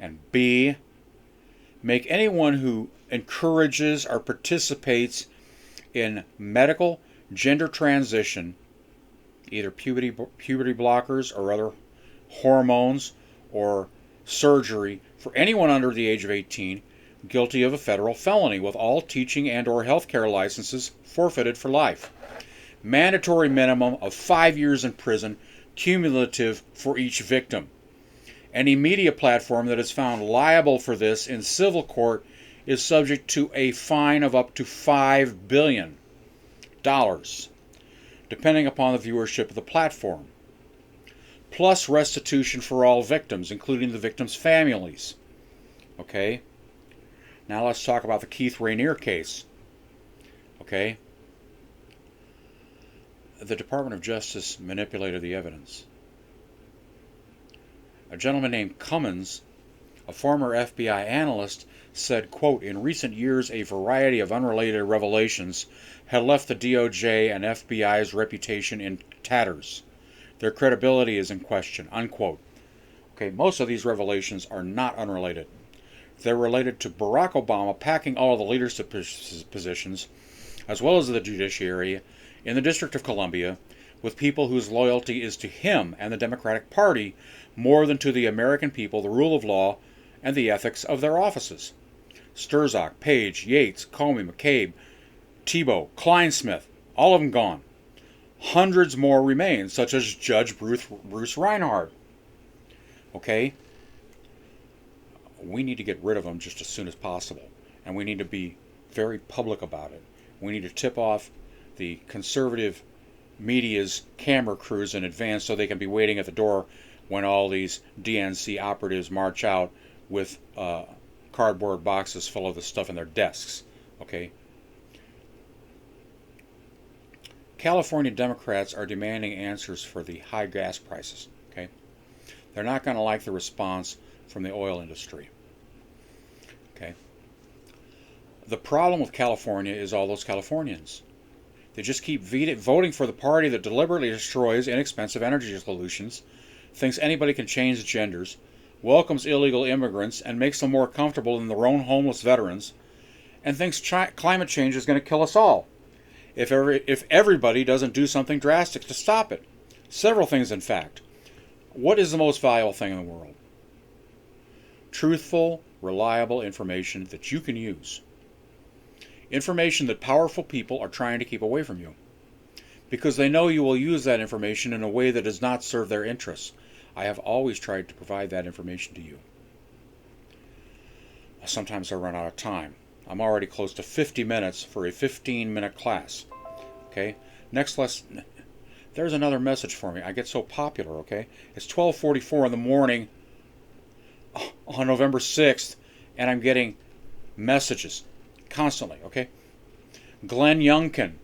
And B, make anyone who encourages or participates in medical gender transition, either puberty blockers or other hormones or surgery for anyone under the age of 18, guilty of a federal felony, with all teaching and or healthcare licenses forfeited for life. Mandatory minimum of 5 years in prison, cumulative for each victim. Any media platform that is found liable for this in civil court is subject to a fine of up to $5 billion, depending upon the viewership of the platform, plus restitution for all victims, including the victims' families. Okay? Now let's talk about the Keith Rainier case. Okay? The Department of Justice manipulated the evidence. A gentleman named Cummins, a former FBI analyst, said, quote, "In recent years, a variety of unrelated revelations had left the DOJ and FBI's reputation in tatters. Their credibility is in question," unquote. Okay, most of these revelations are not unrelated. They're related to Barack Obama packing all of the leadership positions, as well as the judiciary, in the District of Columbia, with people whose loyalty is to him and the Democratic Party more than to the American people, the rule of law, and the ethics of their offices. Sturzock, Page, Yates, Comey, McCabe, Tebow, Kleinsmith, all of them gone. Hundreds more remain, such as Judge Bruce Reinhardt. Okay? We need to get rid of them just as soon as possible. And we need to be very public about it. We need to tip off the conservative media's camera crews in advance so they can be waiting at the door when all these DNC operatives march out with cardboard boxes full of the stuff in their desks. Okay? California Democrats are demanding answers for the high gas prices. Okay? They're not going to like the response from the oil industry. Okay? The problem with California is all those Californians. They just keep voting for the party that deliberately destroys inexpensive energy solutions, thinks anybody can change genders, welcomes illegal immigrants and makes them more comfortable than their own homeless veterans, and thinks climate change is going to kill us all if everybody doesn't do something drastic to stop it. Several things, in fact. What is the most valuable thing in the world? Truthful, reliable information that you can use. Information that powerful people are trying to keep away from you, because they know you will use that information in a way that does not serve their interests. I have always tried to provide that information to you. Sometimes I run out of time. I'm already close to 50 minutes for a 15-minute class. Okay? Next lesson. There's another message for me. I get so popular, okay? It's 12:44 in the morning on November 6th, and I'm getting messages constantly, okay? Glenn Youngkin,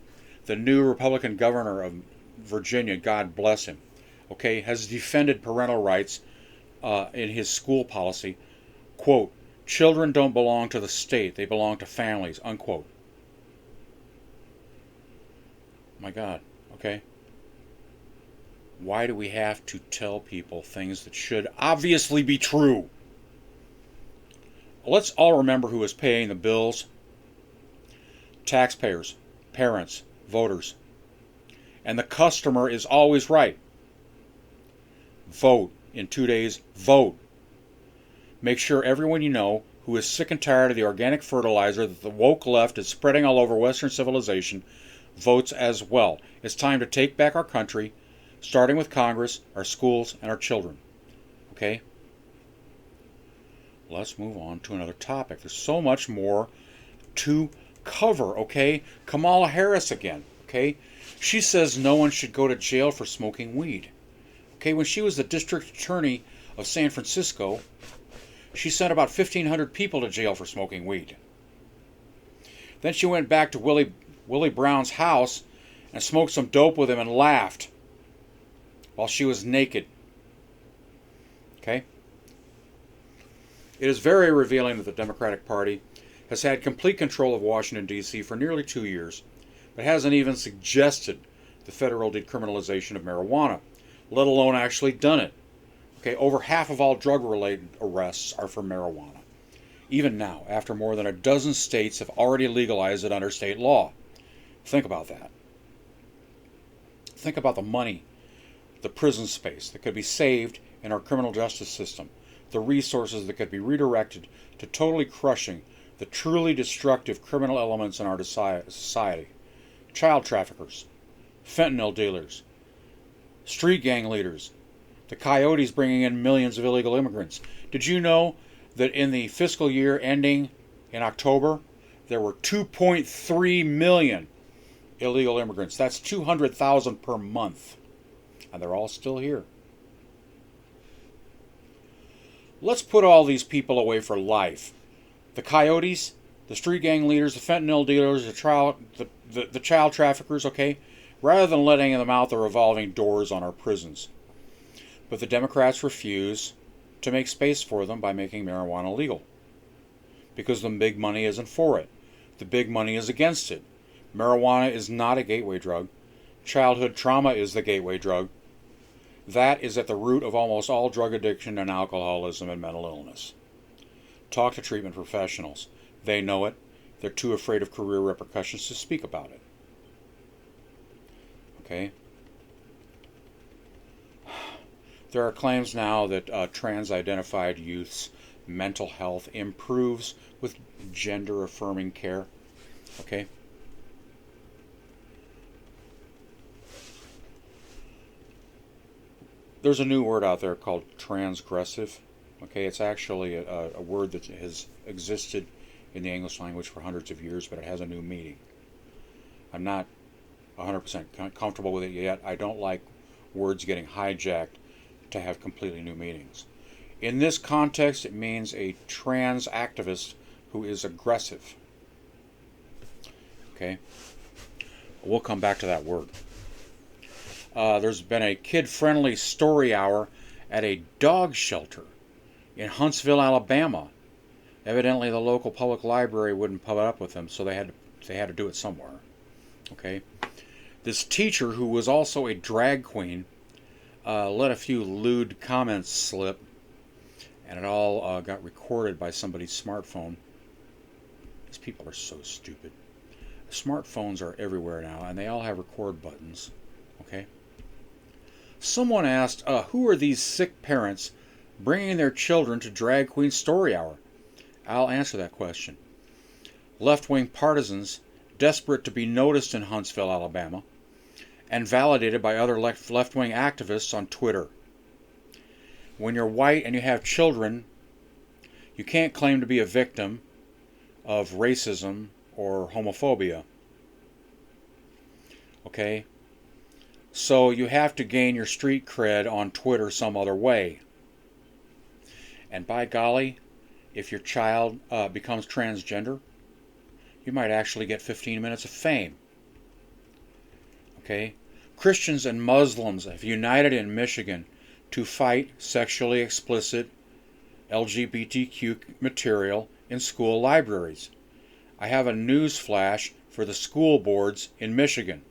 the new Republican governor of Virginia, God bless him, okay, has defended parental rights in his school policy. Quote, "Children don't belong to the state, they belong to families," unquote. My God, okay? Why do we have to tell people things that should obviously be true? Let's all remember who is paying the bills. Taxpayers, parents, voters. And the customer is always right. Vote. In 2 days, vote. Make sure everyone you know who is sick and tired of the organic fertilizer that the woke left is spreading all over Western civilization votes as well. It's time to take back our country, starting with Congress, our schools, and our children. Okay? Let's move on to another topic. There's so much more to cover, okay? Kamala Harris again, okay? She says no one should go to jail for smoking weed. Okay, when she was the district attorney of San Francisco, she sent about 1,500 people to jail for smoking weed. Then she went back to Willie Brown's house and smoked some dope with him and laughed while she was naked. Okay? It is very revealing that the Democratic Party has had complete control of Washington, D.C. for nearly 2 years, but hasn't even suggested the federal decriminalization of marijuana, let alone actually done it. Okay, over half of all drug-related arrests are for marijuana. Even now, after more than a dozen states have already legalized it under state law. Think about that. Think about the money, the prison space that could be saved in our criminal justice system, the resources that could be redirected to totally crushing the truly destructive criminal elements in our society. Child traffickers, fentanyl dealers, street gang leaders, the coyotes bringing in millions of illegal immigrants. Did you know that in the fiscal year ending in October, there were 2.3 million illegal immigrants? That's 200,000 per month. And they're all still here. Let's put all these people away for life. The coyotes, the street gang leaders, the fentanyl dealers, the child traffickers, okay? Rather than letting them out the revolving doors on our prisons. But the Democrats refuse to make space for them by making marijuana legal. Because the big money isn't for it. The big money is against it. Marijuana is not a gateway drug. Childhood trauma is the gateway drug. That is at the root of almost all drug addiction and alcoholism and mental illness. Talk to treatment professionals. They know it. They're too afraid of career repercussions to speak about it. Okay? There are claims now that trans-identified youth's mental health improves with gender-affirming care. Okay? There's a new word out there called transgressive. Okay, it's actually a word that has existed in the English language for hundreds of years, but it has a new meaning. I'm not 100% comfortable with it yet. I don't like words getting hijacked to have completely new meanings. In this context, it means a trans activist who is aggressive. Okay? We'll come back to that word. There's been a kid-friendly story hour at a dog shelter in Huntsville, Alabama. Evidently, the local public library wouldn't put up with them, so they had to do it somewhere. Okay? This teacher, who was also a drag queen, let a few lewd comments slip, and it all got recorded by somebody's smartphone. These people are so stupid. Smartphones are everywhere now, and they all have record buttons. Okay? Someone asked, who are these sick parents bringing their children to Drag Queen Story Hour? I'll answer that question. Left-wing partisans desperate to be noticed in Huntsville, Alabama, and validated by other left-wing activists on Twitter. When you're white and you have children, you can't claim to be a victim of racism or homophobia. Okay? So you have to gain your street cred on Twitter some other way. And by golly, if your child becomes transgender, you might actually get 15 minutes of fame. Okay? Christians and Muslims have united in Michigan to fight sexually explicit LGBTQ material in school libraries. I have a news flash for the school boards in Michigan.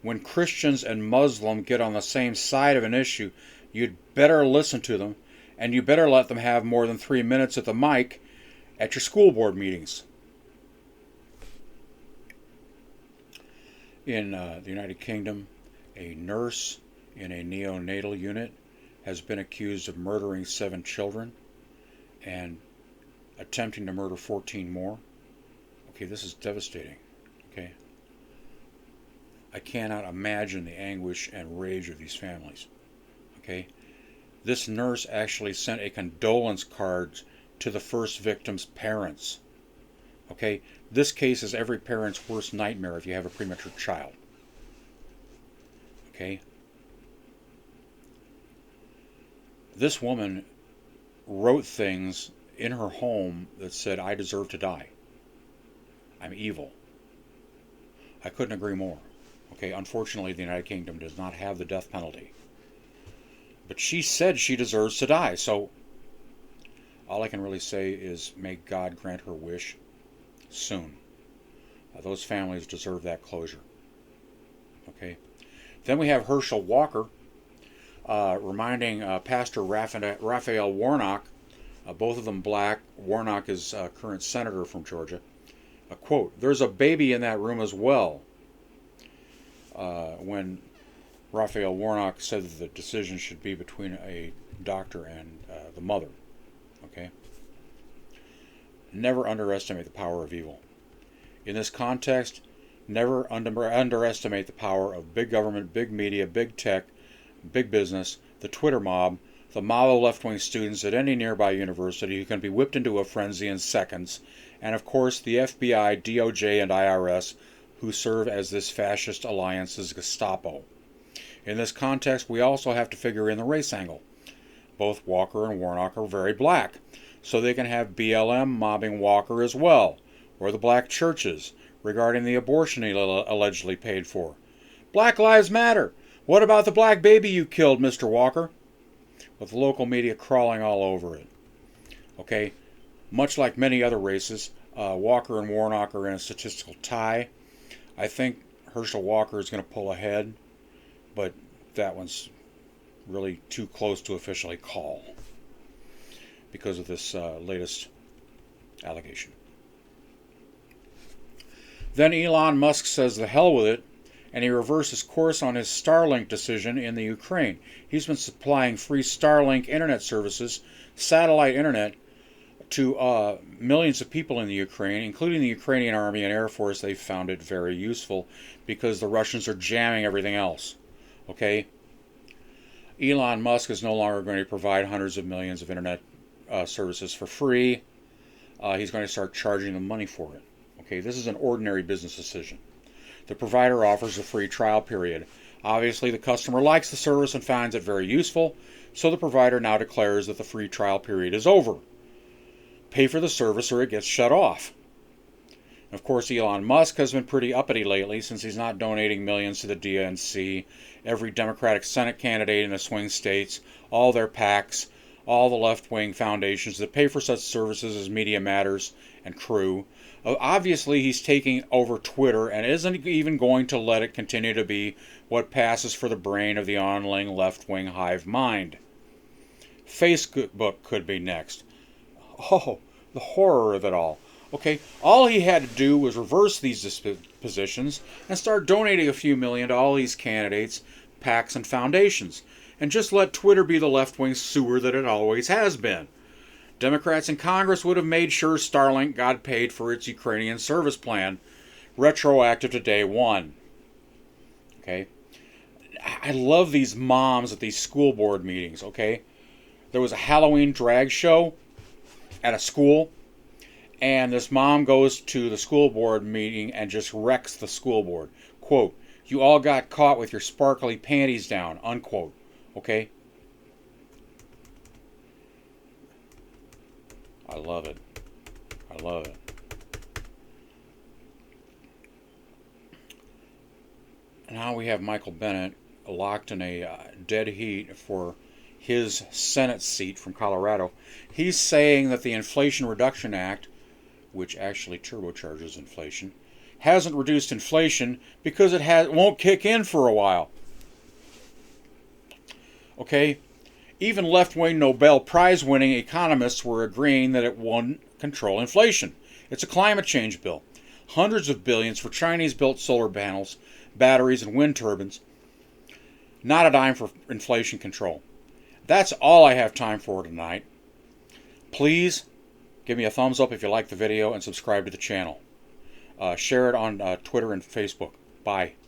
When Christians and Muslims get on the same side of an issue, you'd better listen to them, and you better let them have more than 3 minutes at the mic at your school board meetings. In the United Kingdom, a nurse in a neonatal unit has been accused of murdering 7 children and attempting to murder 14 more. Okay, this is devastating. Okay. I cannot imagine the anguish and rage of these families. Okay? This nurse actually sent a condolence card to the first victim's parents. Okay? This case is every parent's worst nightmare if you have a premature child. Okay? This woman wrote things in her home that said, "I deserve to die. I'm evil." I couldn't agree more. Okay, unfortunately, the United Kingdom does not have the death penalty. But she said she deserves to die, so all I can really say is may God grant her wish soon. Those families deserve that closure. Okay. Then we have Herschel Walker reminding Pastor Raphael Warnock, both of them black. Warnock is a current senator from Georgia. A quote, "There's a baby in that room as well." When Raphael Warnock said that the decision should be between a doctor and the mother. Okay? Never underestimate the power of evil. In this context, never underestimate the power of big government, big media, big tech, big business, the Twitter mob, the mob of left-wing students at any nearby university who can be whipped into a frenzy in seconds, and of course the FBI, DOJ, and IRS who serve as this fascist alliance's Gestapo. In this context, we also have to figure in the race angle. Both Walker and Warnock are very black, so they can have BLM mobbing Walker as well, or the black churches regarding the abortion he allegedly paid for. Black Lives Matter. What about the black baby you killed, Mr. Walker? With the local media crawling all over it. Okay, much like many other races, Walker and Warnock are in a statistical tie. I think Herschel Walker is going to pull ahead, but that one's really too close to officially call because of this latest allegation. Then Elon Musk says the hell with it, and he reverses course on his Starlink decision in the Ukraine. He's been supplying free Starlink internet services, satellite internet, to millions of people in the Ukraine, including the Ukrainian Army and Air Force. They found it very useful because the Russians are jamming everything else. Okay? Elon Musk is no longer going to provide hundreds of millions of internet services for free. He's going to start charging them money for it. Okay, this is an ordinary business decision. The provider offers a free trial period. Obviously, the customer likes the service and finds it very useful, so the provider now declares that the free trial period is over. Pay for the service or it gets shut off. Of course, Elon Musk has been pretty uppity lately since he's not donating millions to the DNC, every Democratic Senate candidate in the swing states, all their PACs, all the left-wing foundations that pay for such services as Media Matters and Crew. Obviously, he's taking over Twitter and isn't even going to let it continue to be what passes for the brain of the online left-wing hive mind. Facebook could be next. Oh, the horror of it all. Okay, all he had to do was reverse these dispositions and start donating a few million to all these candidates, PACs, and foundations, and just let Twitter be the left-wing sewer that it always has been. Democrats in Congress would have made sure Starlink got paid for its Ukrainian service plan, retroactive to day one. Okay? I love these moms at these school board meetings, okay? There was a Halloween drag show at a school, and this mom goes to the school board meeting and just wrecks the school board. Quote, "You all got caught with your sparkly panties down," unquote. Okay? I love it. I love it. Now we have Michael Bennet locked in a dead heat for his Senate seat from Colorado. He's saying that the Inflation Reduction Act, which actually turbocharges inflation, hasn't reduced inflation because it won't kick in for a while. Okay? Even left-wing Nobel Prize-winning economists were agreeing that it won't control inflation. It's a climate change bill. Hundreds of billions for Chinese-built solar panels, batteries, and wind turbines. Not a dime for inflation control. That's all I have time for tonight. Please give me a thumbs up if you like the video and subscribe to the channel. Share it on Twitter and Facebook. Bye.